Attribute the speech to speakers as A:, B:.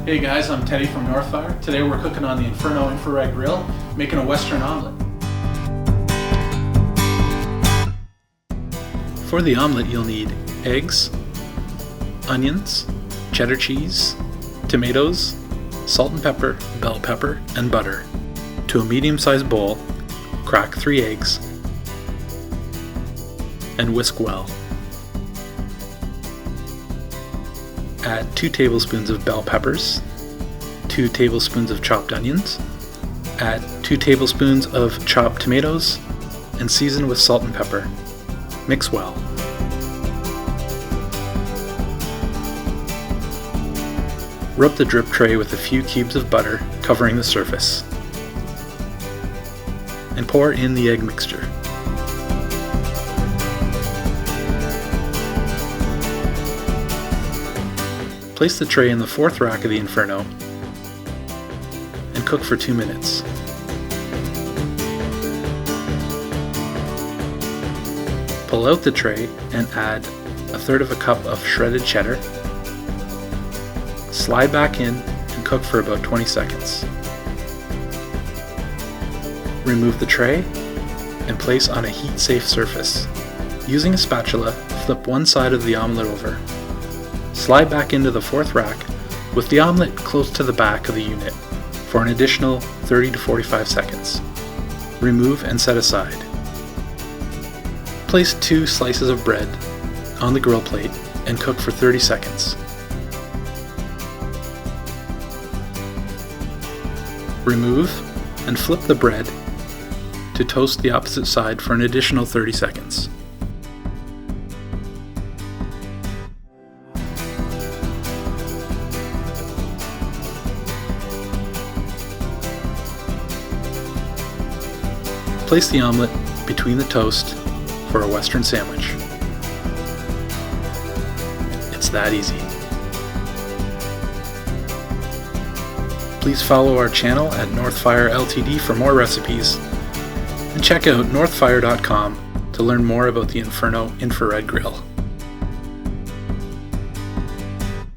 A: Hey guys, I'm Teddy from NorthFire. Today we're cooking on the Inferno Infrared Grill, making a Western Omelette. For the omelette you'll need eggs, onions, cheddar cheese, tomatoes, salt and pepper, bell pepper, and butter. To a medium-sized bowl, crack 3 eggs and whisk well. Add 2 tablespoons of bell peppers, 2 tablespoons of chopped onions, add 2 tablespoons of chopped tomatoes, and season with salt and pepper. Mix well. Rub the drip tray with a few cubes of butter covering the surface, and pour in the egg mixture. Place the tray in the 4th rack of the Inferno and cook for 2 minutes. Pull out the tray and add 1/3 cup of shredded cheddar. Slide back in and cook for about 20 seconds. Remove the tray and place on a heat-safe surface. Using a spatula, flip one side of the omelette over. Slide back into the 4th rack with the omelette close to the back of the unit for an additional 30 to 45 seconds. Remove and set aside. Place 2 slices of bread on the grill plate and cook for 30 seconds. Remove and flip the bread to toast the opposite side for an additional 30 seconds. Place the omelette between the toast for a Western sandwich. It's that easy. Please follow our channel at NorthFire Ltd for more recipes, and check out northfire.com to learn more about the Inferno Infrared Grill.